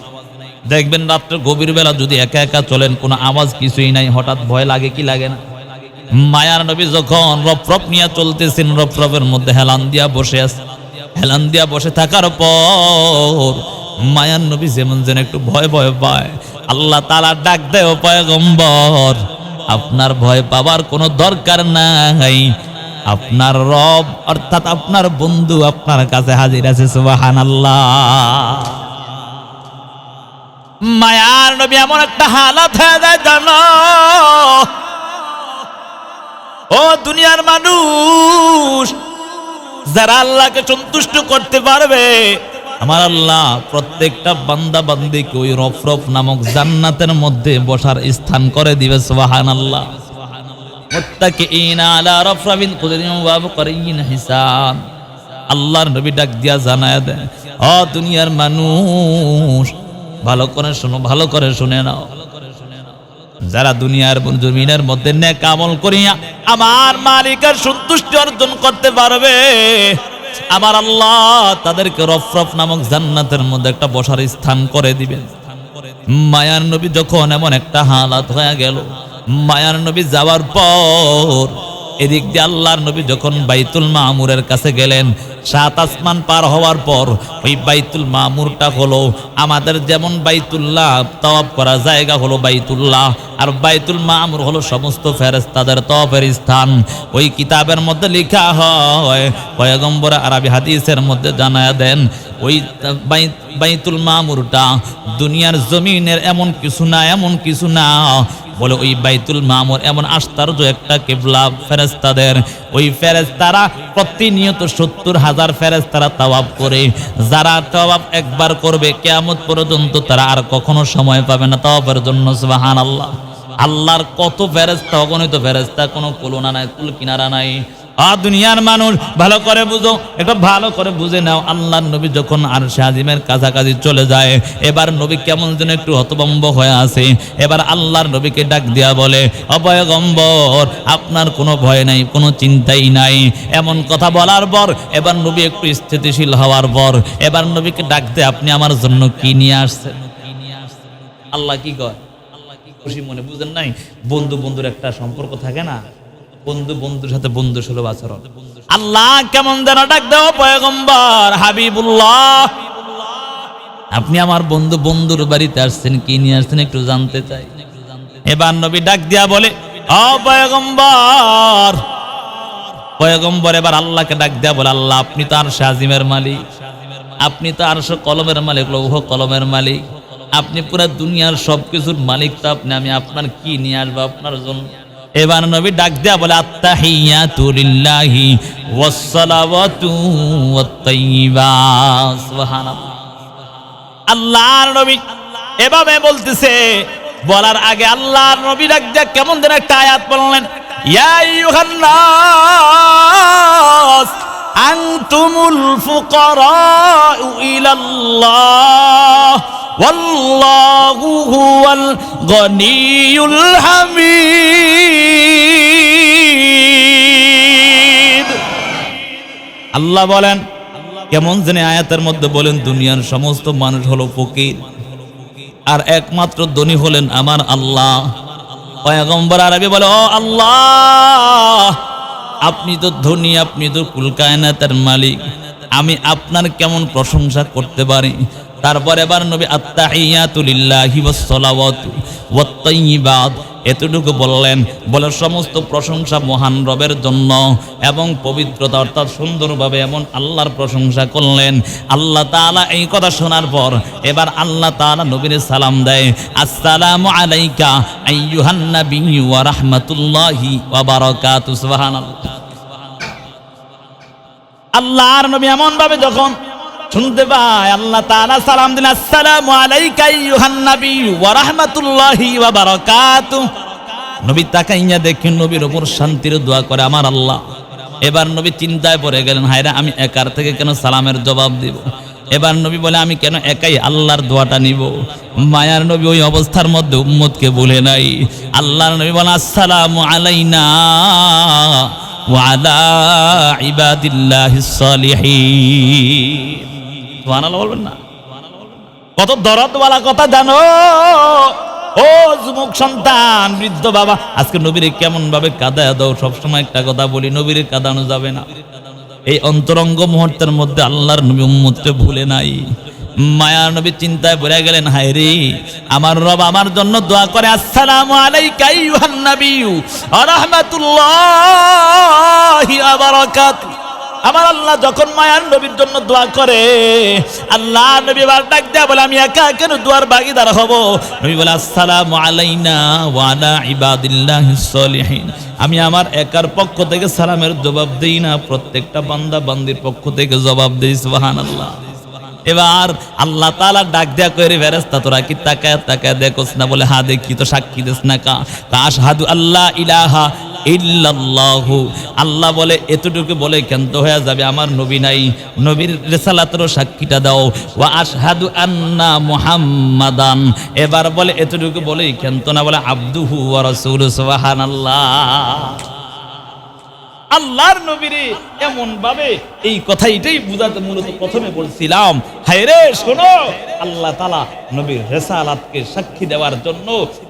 দেখবেন রাত্রে গভীর বেলা যদি একা একা চলেন, কোনো আওয়াজ কিছুই নাই, হঠাৎ ভয় লাগে কি লাগে না? মায়ার নবী যখন রফ রফ নিয়ে চলতেছেন, রফ রফের মধ্যে হেলান দিয়া বসে আছে, হেলান দিয়া বসে থাকার পর মায়ার নবী যেমন যেন একটু ভয় ভয় পায়। আল্লাহ তাআলা ডাক দেয়, পয়গম্বর আপনার ভয় পাবার কোনো দরকার নাই, আপনার রব অর্থাৎ আপনার বন্ধু আপনার কাছে হাজির আছে। সুবহানাল্লাহ। মায়ার নবী এমন একটা হালাত হয়ে যায় জানো, ও দুনিয়ার মানুষ, যারা আল্লাহকে সন্তুষ্ট করতে পারবে আমার আল্লাহ প্রত্যেকটা বান্দা বান্দীকে ওই রফ রফ নামক জান্নাতের মধ্যে বসার স্থান করে দিবে। সুবহানাল্লাহ। মুত্তাকিইনা আলা রাফরাবিন কুদরিন ওয়া আবকারিন হিসান। আল্লাহর নবী ডাক দিয়া জানায় দেয়, ও দুনিয়ার মানুষ ভালো করে শোনো, ভালো করে শুনে নাও, যারা দুনিয়ার জমিনের মধ্যে নেক আমল করিয়া আমার মালিকের সন্তুষ্টি অর্জন করতে পারবে আমার আল্লাহ তাদেরকে রফ রফ নামক জান্নাতের মধ্যে একটা বসার স্থান করে দিবেন। মায়ার নবী যখন এমন একটা হালাত হয়ে গেল, মায়ার নবী যাওয়ার পর এদিক দিয়ে আল্লাহর নবী যখন বাইতুল মামুরের কাছে গেলেন, 7 আসমান পার হওয়ার পর ওই বাইতুল মামুরটা হলো আমাদের যেমন বাইতুল্লাহ তওয়াফ করা জায়গা হলো বাইতুল্লাহ, আর বাইতুল মামুর হলো সমস্ত ফেরেশতাদের তওয়াফের স্থান। ওই কিতাবের মধ্যে লেখা হয়, পয়গম্বর আরবি হাদিসের মধ্যে জানায়া দেন, ওই বাইতুল মামুরটা দুনিয়ার জমিনের এমন কিছু না, বলে ওই বাইতুল মামুর এমন আশ্চর্য একটা কিবলা ফেরেশতাদের। ওই ফেরেশতারা প্রতিনিয়ত 70,000 ফেরেশতারা তাওয়াফ করে, যারা তাওয়াফ একবার করবে কিয়ামত পর্যন্ত তারা আর কখনো সময় পাবে না তাওয়াফের জন্য। সুবহানাল্লাহ। আল্লাহর কত ফেরেশতা, অগণিত ফেরেশতা, কোনো তুলনা নাই, কুল কিনারা নাই। দুনিয়ার মানুষ ভালো করে বুঝো, এটা ভালো করে বুঝে নাও। আল্লাহর নবী যখন আরশে আজিমের কাছাকাছি চলে যায়, এবার নবী কেমন যেন একটু হতভম্ব হয়ে আছে। এবার আল্লাহর নবীকে ডাক দিয়া বলে, ও পয়গম্বর আপনার কোনো ভয় নাই, কোনো চিন্তাই নাই। এমন কথা বলার পর এবার নবী একটু স্থিতিশীল হওয়ার পর এবার নবীকে ডাক দে, আপনি আমার জন্য কি নিয়ে আসছেন? আল্লাহ কি কয়? খুশি মনে, বুঝেন নাই? বন্ধু বন্ধুর একটা সম্পর্ক থাকে না, বন্ধু বন্ধুর সাথে বন্ধু সুলভ আচরণ। আল্লাহ কেমন যেন ডাক দাও, পয়গম্বর হাবিবুল্লাহ, আপনি আমার বন্ধু, বন্ধুর বাড়িতে আসছেন, কি নিয়ে আসছেন একটু জানতে চাই। এবার নবী ডাক দিয়া বলে, ও পয়গম্বর, পয়গম্বর এবার আল্লাহকে ডাক দিয়া বলে, আল্লাহ আপনি তো আরশ আজিমের মালিক, আপনি তো আরশ কলমের মালিক, লৌহ কলমের মালিক, আপনি পুরো দুনিয়ার সবকিছুর মালিক, তো আপনি, আমি আপনার কি নিয়ে আসবো আপনার জন্য? এবার নবী ডাক দিয়া বলে, আত্তাহিয়াতু লিল্লাহি ওয়াসসালাওয়াতু ওয়াত-তাইয়্যিবাত। সুবহানাল্লাহ। আল্লাহর নবী এভাবে বলতেছে, বলার আগে আল্লাহর নবী ডাক দিয়া কেমন যেন একটা আয়াত বললেন, ইয়া আইয়ুহান নাস আনতুমুল ফুকারাউ ইলাল্লাহ ওয়াল্লাহু হুয়াল গনিয়ুল হামিদ। আল্লাহ বলেন, কেমন জানি আয়াতের মধ্যে বলেন, দুনিয়ার সমস্ত মানুষ হলো ফকির আর একমাত্র ধনী হলেন আমার আল্লাহ। পয়গম্বর আরবি বলে, ও আল্লাহ, আপনি তো ধনী, আপনি তো কুল কায়নাতের মালিক, আমি আপনার কেমন প্রশংসা করতে পারি? তারপর এবার নবী আত্তাহিয়াতু লিল্লাহি ওয়াসসালাওয়াতু ওয়াত-তাইয়্যিবাত এতটুকু বললেন, বলে সমস্ত প্রশংসা মহান রবের জন্য এবং পবিত্রতা অর্থাৎ সুন্দরভাবে এমন আল্লাহর প্রশংসা করলেন। আল্লাহ তাআলা এই কথা শোনার পর এবার আল্লাহ তাআলা নবীর সালাম দেয়, আসসালামু আলাইকা আইয়ুহান নাবিয়্যু ওয়া রাহমাতুল্লাহি ওয়া বারাকাতুহু। সুবহানাল্লাহ। আল্লাহর নবী এমন ভাবে যখন শুনতে পায়, আল্লাহ তাআলা সালাম দিন, আসসালামু আলাইকা আইয়ুহান নাবিয়্যু ওয়া রাহমাতুল্লাহি ওয়া বারাকাতুহু। নবী তাকাইয়া দেখেন নবীর উপর শান্তির দোয়া করে আমার আল্লাহ। এবার নবী চিন্তায় পড়ে গেলেন, হায়রে আমি একার থেকে কেন সালামের জবাব দিব? এবার নবী বলে, আমি কেন একাই আল্লাহর দোয়াটা নিব? মায়ার নবী ওই অবস্থার মধ্যে উম্মতকে বলে নাই। আল্লাহর নবী বলেন, আসসালামু আলাইনা ওয়া আলা ইবাদিল্লাহিস সালিহিন। সুবহানাল্লাহ বলবেন না? কত দরদওয়ালা কথা জানো ও যুবক সন্তান, বৃদ্ধ বাবা, আজকে নবীরে কেমন ভাবে কাঁদায় দাও। সবসময় একটা কথা বলি, নবীরে কাঁদানো যাবে না। এই অন্তরঙ্গ মুহূর্তের মধ্যে আল্লাহর নবী উম্মতকে ভুলে নাই। মায়ার নবী চিন্তায় পড়ে গেলেন, হায় রে, আমার রব আমার জন্য দোয়া করে, আসসালামু আলাইকা আইয়ুহান নাবিয়্যু ওয়া রাহমাতুল্লাহি ওয়া বারাকাতুহু। আমার আল্লাহ যখন মায়ার নবীর জন্য দোয়া করে, আল্লাহ নবী বার ডাক দেয়া বলে, আমি একা কেন দোয়ার ভাগীদার হব? নবী বলে, আসসালামু আলাইনা ওয়া আলা ইবাদিল্লাহিস সালিহিন। আমি আমার একার পক্ষ থেকে সালামের জবাব দেই না, প্রত্যেকটা বান্দা বান্দির পক্ষ থেকে জবাব দেই। সুবহানাল্লাহ। এবার আল্লাহ তাআলা ডাক দেয়া কইরে, ফেরেশতা তোরা কি তাকায় তাকায় দেখোস না? বলে, হ্যাঁ দেখি তো, সাক্ষী দিস না কা? আশহাদু আল্লা ইলাহা ইল্লাল্লাহু। আল্লাহ বলে, এতটুকু বলে ক্ষান্ত হয়ে যাবে? আমার নবী নাই, নবীর রিসালাতেরও সাক্ষীটা দাও। ওয়া আশহাদু আন্না মুহাম্মাদান। এবার বলে, এতটুকু বলেই ক্ষান্ত না, বলে আবদুহু ওয়া রাসূলুহু। সুবহানাল্লাহ। আল্লাহর নবীরে এমন ভাবে এই কথা, এটাই বুঝাতে মূলত প্রথমে বলছিলাম, হায় রে শোনো, আল্লাহ তাআলা নবীর রিসালাতকে সাক্ষী দেওয়ার জন্য,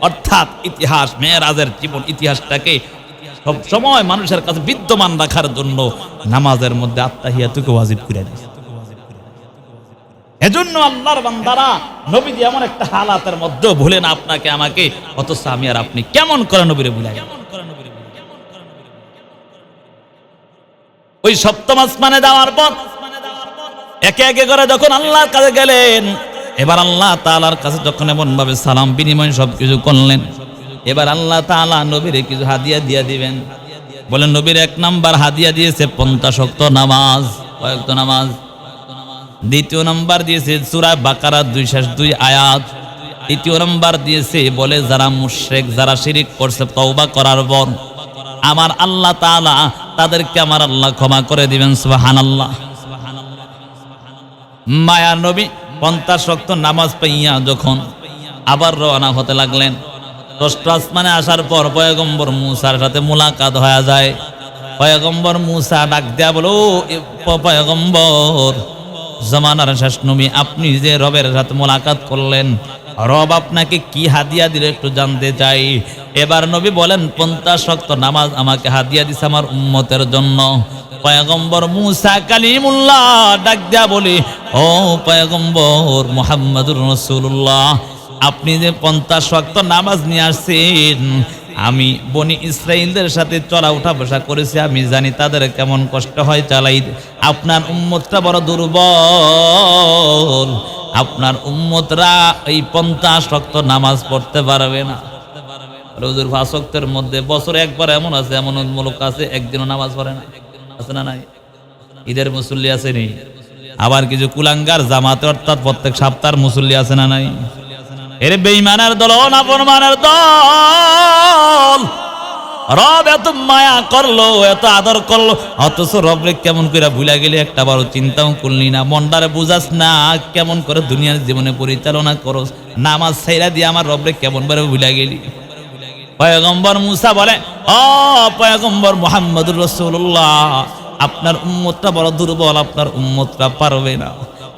অর্থাৎ ইতিহাস, মেরাজের জীবন ইতিহাসটাকে সব সময় মানুষের কাছে বিদ্যমান রাখার জন্য নামাজের মধ্যে আত্তাহিয়াতুকে ওয়াজিব করে দিয়েছে। এজন্য আল্লাহর বান্দারা নবীজি এমন একটা হালাতের মধ্যে ভুলেন আপনাকে আমাকে, অথচ আমি আর আপনি কেমন করে নবীরে ভুলাই? ওই সপ্তম আসমানে যাওয়ার পর একে একে করে যখন আল্লাহর কাছে গেলেন, এবার আল্লাহ তাআলার কাছে যখন এমন ভাবে সালাম বিনিময় সবকিছু করলেন, এবার আল্লাহ তাআলা নবীরে কিছু হাদিয়া দিয়ে দিবেন। বলেন, নবীর 1 নাম্বার হাদিয়া দিয়েছে 50 ওয়াক্ত নামাজ। কয়েকটা নামাজ? দ্বিতীয় নাম্বার দিয়েছে সূরা বাকারা 202 আয়াত। তৃতীয় নাম্বার দিয়েছে, বলে যারা মুশরিক, যারা শিরিক করছে, তওবা করার পর আমার আল্লাহ তাআলা তাদেরকে আমার আল্লাহ ক্ষমা করে দিবেন। সুবহানাল্লাহ। মায়ার নবী 50 ওয়াক্ত নামাজ পাইয়া যখন আবার রওনা হতে লাগলেন, 10টা আসমানে আসার পর পয়গম্বর মূসার সাথে মুলাকাত হয়ে যায়। পয়গম্বর মূসা ডাক দেয়া বলো, পয়গম্বর, জামানার শেষ নবী, আপনি যে রবের সাথে মুলাকাত করলেন, রব আপনাকে কি হাদিয়া দিলে একটু জানতে চাই। এবার নবী বলেন 50 ওয়াক্ত নামাজ আমাকে হাদিয়া দিছে আমার উম্মতের জন্য। পয়গম্বর মুসা কালিমুল্লাহ ডাক দিয়া বলি, ও পয়গম্বর মুহাম্মদুর রাসূলুল্লাহ, আপনি যে 50 ওয়াক্ত নামাজ নিয়ে আসছেন, আমি বনি ইসরাইলদের সাথে চলা উঠা বসা করেছি, আমি জানি তাদের কেমন কষ্ট হয় চালাই। আপনার উম্মতটা বড় দুর্বল, আপনার উম্মতরা এই 50 ওয়াক্ত নামাজ পড়তে পারবে না। হুজুর 5 ওয়াক্তের মধ্যে বছরে একবার এমন আছে, এমন মুলুক আছে একদিনও নামাজ পড়ে না, আছে না নাই? ঈদের মুসল্লি আছে নি? আবার কিছু কুলাঙ্গার জামাতে অর্থাৎ প্রত্যেক সপ্তাহের মুসল্লি আছে না নাই? এর বেঈমানের দল, নাফরমানের দল। রব এত মায়া করলো, এত আদর করলো, অথচ রবরে কেমন করে ভুলা গেলি একটা বারো চিন্তাও করলি না। মনটারে বুঝাস না কেমন করে দুনিয়ার জীবনে পরিচালনা করস। নামাজ ছাইরা দিয়ে আমার রবরে কেমন করে ভুলা গেলি। পয়গম্বর মুসা বলে, ও পয়গম্বর মুহাম্মদুর রাসূলুল্লাহ, আপনার উম্মতটা বড় দুর্বল, আপনার উম্মতরা পারবে না।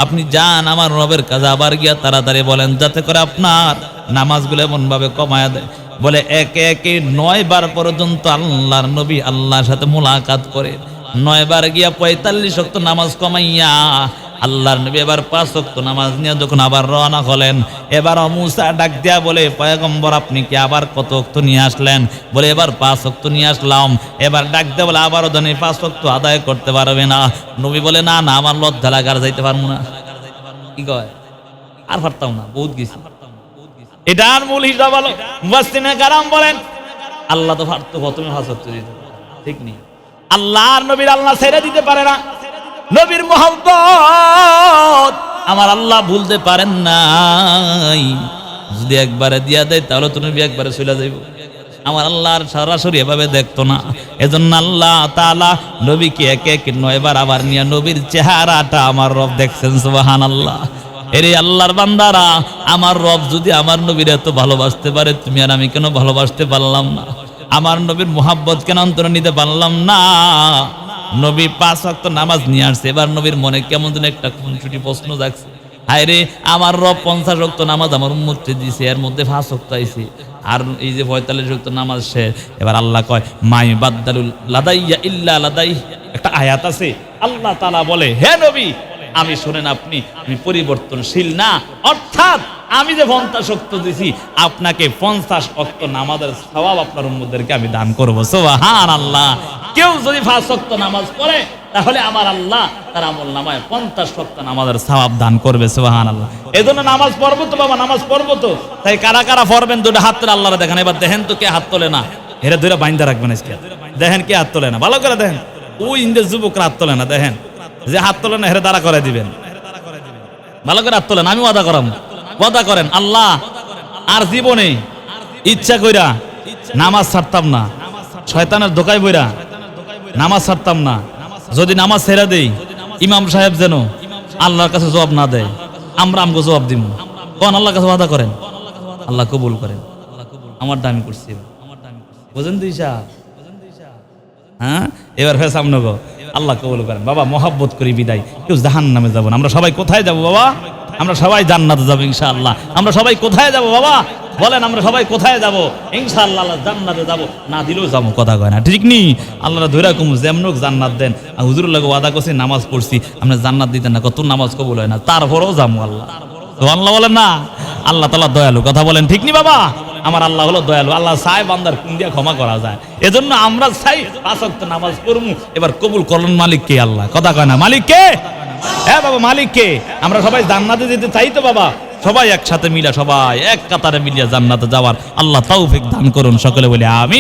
আপনি যান আমার রবের কাছে, আবার গিয়া তাড়াতাড়ি বলেন যাতে করে আপনার নামাজগুলো এমন ভাবে কমায়া দেয়। বলে একে একে 9 বার পর্যন্ত আল্লাহর নবী আল্লাহর সাথে মুলাকাত করে 9 বার গিয়া 45 ওয়াক্ত নামাজ কমাইয়া আল্লাহর নবী এবার 5 ওয়াক্ত নামাজ নিয়ে যখন আবার রওনা হলেন, এবার মুসা ডাক দিয়া বলে, পয়গম্বর আপনি কি আবার কত ওয়াক্ত নিয়ে আসলেন? বলে এবার 5 ওয়াক্ত নিয়ে আসলাম। এবার ডাক দিয়া বলে আবারও জানি 5 ওয়াক্ত আদায় করতে পারবে না। নবী বলে না না, আমার লজ্জা লাগে, আর যাইতে পারবো না। কি কয়? আর পারতাম না, বহুত গেছি। এটার মূল হিসাব হলো মুফাসসিরিনে কারাম বলেন, আল্লাহ তো পারতো প্রথমে 5 ওয়াক্ত দিতে, ঠিক নেই? আল্লাহর নবীর আল্লাহ ছেড়ে দিতে পারে না। নবীর মুহাব্বত আমার আল্লাহ ভুলতে পারেন নাই। যদি একবারে দিয়া দেয় তাহলে তো নবী একবারে চলে যাইব। আমার আল্লাহর সরাসরি এভাবে দেখতো না। এজন্য আল্লাহ তাআলা নবীকে একে একে 9 বার আবার নিয়ে নবীর চেহারাটা আমার রব দেখছেন। সুবহানাল্লাহ। এরে আল্লাহর বান্দারা, আমার রব যদি আমার নবীর এত ভালোবাসতে পারে, তুমি আর আমি কেন ভালোবাসতে পারলাম না? আমার নবীর মুহাব্বত কেন অন্তরে নিতে পারলাম না? নবী 5 ওয়াক্ত নামাজ নিয়ে আসছে, এবার নবীর মনে কেমন যেন একটা খুনসুটি প্রশ্ন জাগছে। হায় রে, আমার রব 50 ওয়াক্ত নামাজ আমার উম্মতকে দিয়েছে, এর মধ্যে 5 ওয়াক্ত আইছে, আর এই যে 45 ওয়াক্ত নামাজ শেষ। এবার আল্লাহ কয়, মাই বাদদালুল লাদাইয়া ইল্লা লাদাই, একটা আয়াত আছে, আল্লাহ তাআলা বলে, হে নবী আমি শোনেন, আমি পরিবর্তনশীল না। অর্থাৎ আমি যে 50 ওয়াক্ত দিছি, আপনাকে 50 ওয়াক্ত নামাজের সওয়াব আপনার উম্মতদেরকে আমি দান করব। সুবহানাল্লাহ। কেউ যদি 5 ওয়াক্ত নামাজ পড়ে, তাহলে আমার আল্লাহ তার আমলনামায় 50 ওয়াক্ত নামাজের সওয়াব দান করবে। সুবহানাল্লাহ। এজন্য নামাজ পড়বো তো বাবা, নামাজ পড়বো তো। তাই কারা কারা পড়বেন দুটো হাত তুলে আল্লাহরে দেখেন। এবার দেখেন তো কে হাত তোলে না, হেরে ধরে বাইন্দা রাখবেন। আজকে দেখেন কে হাত তোলে না, ভালো করে দেখেন। ওই ইন্দের যুবকরা হাত তোলে না, দেখেন যে হাত তোলে না হেরে দাঁড়া করে দিবেন। ভালো করে হাত তোলেন, আমি ওয়াদা করাম, ওয়াদা করেন আল্লাহ আর জীবনে ইচ্ছা কইরা নামাজ ছাড়তাম না, শয়তানের ধোকায় বইরা নামাজ ছাড়তাম না। যদি নামাজ ছেড়ে দেই, ইমাম সাহেব যেন আল্লাহর কাছে জবাব না দেয়, আমরা আমগো জবাব দিব। কোন আল্লাহর কাছে ওয়াদা করেন, আল্লাহ কবুল করেন। আমার দামি করছি, বুঝেন তো ঈশা? হ্যাঁ, এবার ফের সামনে গো, আল্লাহ কবুল করেন। বাবা মহব্বত করি বিদায়, কেউ জাহান্নামে যাব না। আমরা সবাই কোথায় যাব বাবা? আমরা সবাই জান্নাতে যাব ইনশাআল্লাহ। আমরা সবাই কোথায় যাব বাবা? বলেন আমরা সবাই কোথায় যাব? ইনশাআল্লাহ জান্নাতে যাব, না দিলেও যাব, কথা কয় না, ঠিক নি? আল্লাহরা ধইরা কমু যেমনক জান্নাত দেন। আর হুজুরের লাগে ওয়াদা করছি নামাজ পড়ছি, আমরা জান্নাত দিতেন না, কত নামাজ কবুল হয় না, তারপরেও যাবো আল্লাহ। আল্লাহ বলেন না, আল্লাহ তাআলা দয়ালু, কথা বলেন ঠিক নি বাবা? আমার আল্লাহ হলো দয়ালু। আল্লাহ চায় বান্দার কোন দিয়া ক্ষমা করা যায়। এজন্য আমরা চাই 5 ওয়াক্ত নামাজ পড়মু। এবার কবুল করলেন মালিক কে? আল্লাহ, কথা কয় না, মালিক কে? হ্যাঁ বাবা, মালিক কে? আমরা সবাই জান্নাতে যেতে চাই তো বাবা, সবাই একসাথে মিলা, সবাই এক কাতারে মিলিয়া জান্নাতে যাওয়ার আল্লাহ তৌফিক দান করুন। সকলে বলি আমিন।